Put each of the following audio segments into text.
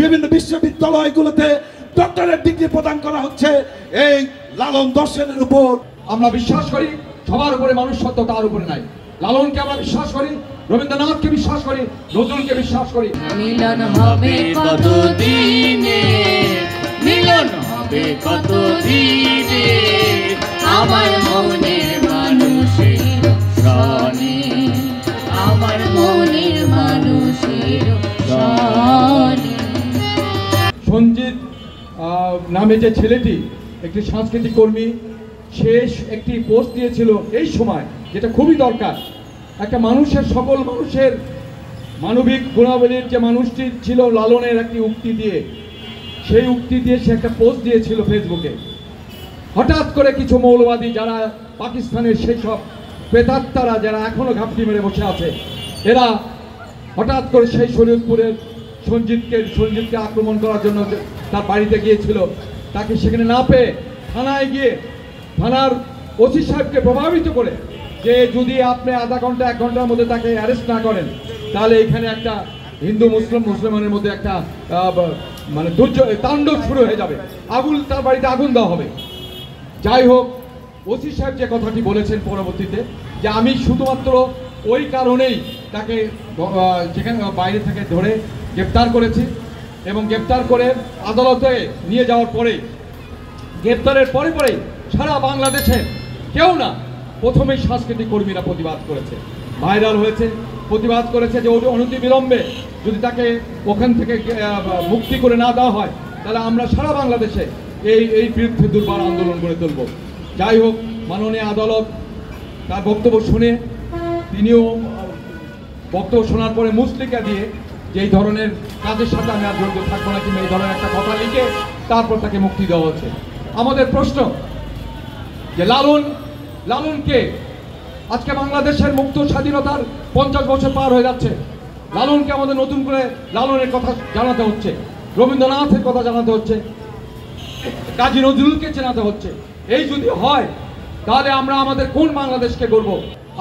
বিভিন্ন বিশ্ববিদ্যালয়গুলোতে doctorate degree প্রদান করা হচ্ছে এই লালন দর্শনের উপর। আমরা বিশ্বাস করি সবার উপরে মানুষ সত্য, তার উপরে নাই। লালনকে আমরা বিশ্বাস করি, রবীন্দ্রনাথকে বিশ্বাস করি, নজরুলকে বিশ্বাস করি। মিলন হবে কত দিনে, মিলন হবে কত দিনে, আমার মনের মানুষের সনে, আমার মনের মানুষের সনে। সঞ্জিত নামে যে ছেলেটি একটি সাংস্কৃতিক কর্মী, শেষ একটি পোস্ট দিয়েছিল এই সময়, যেটা খুবই দরকার। একটা মানুষের, সকল মানুষের মানবিক গুণাবলীর যে মানুষটি ছিল লালনের একটি উক্তি দিয়ে, সেই উক্তি দিয়ে সে একটা পোস্ট দিয়েছিল ফেসবুকে। হঠাৎ করে কিছু মৌলবাদী, যারা পাকিস্তানের সেই সব প্রেতাত্মারা যারা এখনো ঘাপটি মেরে বসে আছে, এরা হঠাৎ করে সেই শরীয়তপুরের সঞ্জিতকে আক্রমণ করার জন্য তার বাড়িতে গিয়েছিল। তাকে সেখানে না পেয়ে থানায় গিয়ে থানার ওসি সাহেবকে প্রভাবিত করে যে যদি আপনি আধা ঘন্টা 1 ঘন্টার মধ্যে তাকে অ্যারেস্ট না করেন, তাহলে এখানে একটা হিন্দু মুসলমানের মধ্যে একটা মানে তাণ্ডব শুরু হয়ে যাবে, তার বাড়িতে আগুন দেওয়া হবে। যাই হোক, ওসি সাহেব যে কথাটি বলেছেন পরবর্তীতে, যে আমি শুধুমাত্র ওই কারণেই তাকে যেখানে বাইরে থেকে ধরে গ্রেপ্তার করেছি, এবং গ্রেপ্তার করে আদালতে নিয়ে যাওয়ার পরে, গ্রেপ্তারের পরে সারা বাংলাদেশের কেউ না, প্রথমেই সাংস্কৃতিক কর্মীরা প্রতিবাদ করেছে, ভাইরাল হয়েছে, প্রতিবাদ করেছে যে অনতিবিলম্বে যদি তাকে ওখান থেকে মুক্তি করে না দেওয়া হয়, তাহলে আমরা সারা বাংলাদেশে এই বিরুদ্ধে দুর্বার আন্দোলন গড়ে তুলব। যাই হোক, মাননীয় আদালত তার বক্তব্য শুনে, তিনিও বক্তব্য শোনার পরে মুচলেকা দিয়ে যে এই ধরনের কাজের সাথে আমি আর জড়িত থাকবো না, কিংবা এই ধরনের একটা কথা লিখে তারপর তাকে মুক্তি দেওয়া হচ্ছে। আমাদের প্রশ্ন যে লালনকে আজকে বাংলাদেশের মুক্ত স্বাধীনতার 50 বছর পার হয়ে যাচ্ছে, লালনকে আমাদের নতুন করে লালনের কথা জানাতে হচ্ছে, রবীন্দ্রনাথের কথা জানাতে হচ্ছে, কাজী নজরুলকে চেনাতে হচ্ছে। এই যদি হয়, তাহলে আমরা আমাদের কোন বাংলাদেশকে গড়ব?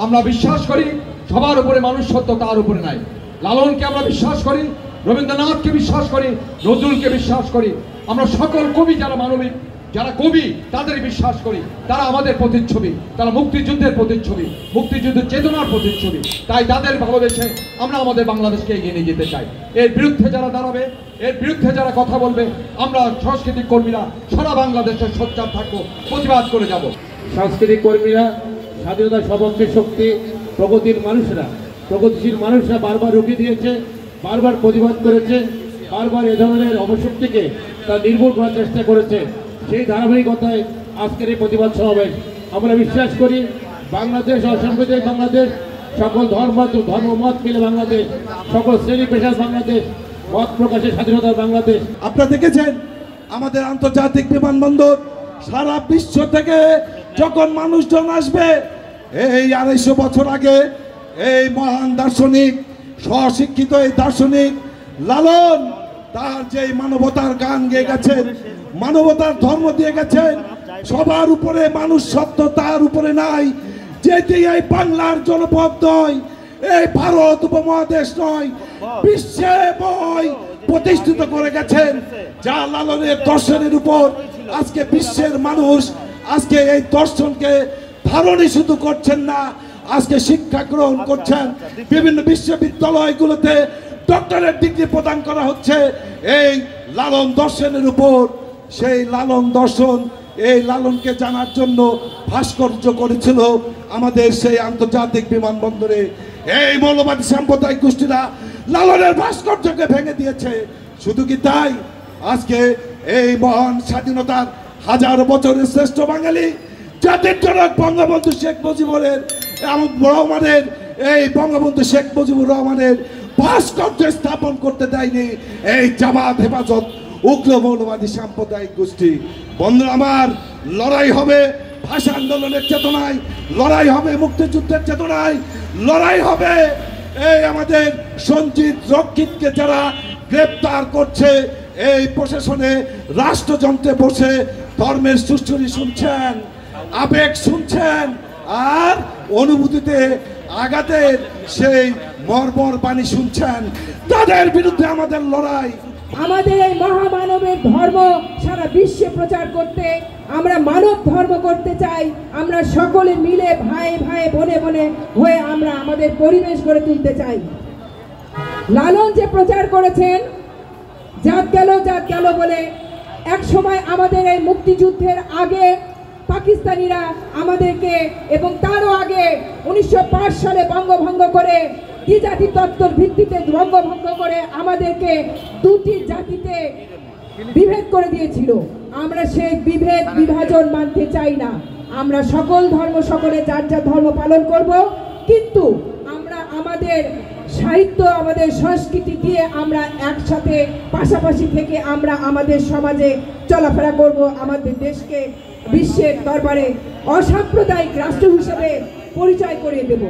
আমরা বিশ্বাস করি সবার উপরে মানুষ সত্য, তার উপরে নাই। লালনকে আমরা বিশ্বাস করি, রবীন্দ্রনাথকে বিশ্বাস করি, নজরুলকে বিশ্বাস করি। আমরা সকল কবি, যারা মানবিক, যারা কবি, তাদের বিশ্বাস করি। তারা আমাদের প্রতিচ্ছবি, তারা মুক্তিযুদ্ধের প্রতিচ্ছবি, মুক্তিযুদ্ধের চেতনার প্রতিচ্ছবি। তাই তাদের ভালোবেসে আমরা আমাদের বাংলাদেশকে এগিয়ে নিয়ে যেতে চাই। এর বিরুদ্ধে যারা দাঁড়াবে, এর বিরুদ্ধে যারা কথা বলবে, আমরা সাংস্কৃতিক কর্মীরা সারা বাংলাদেশে সোচ্চার থাকবো, প্রতিবাদ করে যাব। সাংস্কৃতিক কর্মীরা, স্বাধীনতা সপক্ষের শক্তি, প্রগতির মানুষরা, প্রগতিশীল মানুষরা বারবার রুখে দিয়েছে, বারবার প্রতিবাদ করেছে, বারবার এ ধরনের অপশক্তিকে তারা নির্মূল করার চেষ্টা করেছে। সেই ধারাবাহিকতায় আজকের এই প্রতিবাদ সমাবেশ। আমরা বিশ্বাস করি বাংলাদেশ অসাম্প্রদায়িক বাংলাদেশ, সকল ধর্মমত মিলে বাংলাদেশ, সকল শ্রেণী পেশার বাংলাদেশ, মত প্রকাশের স্বাধীনতার বাংলাদেশ। আপনারা দেখেছেন আমাদের আন্তর্জাতিক বিমানবন্দর, সারা বিশ্ব থেকে যখন মানুষজন আসবে, এই 250 বছর আগে এই মহান দার্শনিক, স্বশিক্ষিত এই দার্শনিক লালন তার যে মানবতার গান গেয়ে গেছেন, মানবতার ধর্ম দিয়ে গেছেন, সবার উপরে মানুষ সত্য, তার উপরে নাই, যেটি এই বাংলার জনপদ নয়, এই ভারত উপমহাদেশ নয়, বিশ্বে বই প্রতিষ্ঠিত করে গেছেন, যা লালনের দর্শনের উপর আজকে বিশ্বের মানুষ আজকে এই দর্শনকে ধারণই শুধু করছেন না, আজকে শিক্ষা গ্রহণ করছেন। বিভিন্ন বিশ্ববিদ্যালয়গুলোতে ডক্টরেট ডিগ্রি প্রদান করা হচ্ছে এই লালন দর্শনের উপর। সেই লালন দর্শন, এই লালনকে জানার জন্য ভাস্কর্য করেছিল আমাদের সেই আন্তর্জাতিক বিমানবন্দরে। এই মৌলবাদী সাম্প্রদায়িক গোষ্ঠীরা লালনের ভাস্কর্যকে ভেঙে দিয়েছে। শুধু কি তাই, আজকে এই মহান স্বাধীনতার 1000 বছরের শ্রেষ্ঠ বাঙালি জাতির জনক বঙ্গবন্ধু শেখ মুজিবুর রহমানের, এই বঙ্গবন্ধু শেখ মুজিবুর রহমানের ভাস্কর্য স্থাপন করতে দেয়নি এই জামাত হেফাজত উগ্র মৌলবাদী সাম্প্রদায়িক গোষ্ঠী। বন্ধুরা আমার, লড়াই হবে ভাষা আন্দোলনের চেতনায়, লড়াই হবে মুক্তিযুদ্ধের চেতনায়, লড়াই হবে এই আমাদের সঞ্জিত রক্ষিতকে যারা গ্রেপ্তার করছে, এই প্রশাসনে রাষ্ট্রযন্ত্রে বসে ধর্মের সুস্থরি শুনছেন, আবেগ শুনছেন, আর অনুভূতিতে আঘাতের সেই মর্মর বাণী শুনছেন। তাদের বিরুদ্ধে আমাদের লড়াই, আমাদের এই মহামানবের ধর্ম সারা বিশ্বে প্রচার করতে আমরা মানব ধর্ম করতে চাই। আমরা সকলে মিলে ভাই ভাই বনে বনে হয়ে আমরা আমাদের পরিবেশ গড়ে তুলতে চাই। লালন যে প্রচার করেছেন জাত গেল বলে, এক সময় আমাদের এই মুক্তিযুদ্ধের আগে পাকিস্তানিরা আমাদেরকে এবং তারও আগে 1905 সালে বঙ্গভঙ্গ করে দ্বিজাতি তত্ত্বের ভিত্তিতে বঙ্গভঙ্গ করে আমাদেরকে দুটি জাতিতে বিভেদ করে দিয়েছিল। আমরা সেই বিভাজন মানতে চাই না। আমরা সকল ধর্ম সকলে যার যার ধর্ম পালন করব, কিন্তু আমরা আমাদের সাহিত্য আমাদের সংস্কৃতি দিয়ে আমরা একসাথে পাশাপাশি থেকে আমরা আমাদের সমাজে চলাফেরা করব, আমাদের দেশকে বিশ্বের দরবারে অসাম্প্রদায়িক রাষ্ট্র হিসেবে পরিচয় করিয়ে দেব।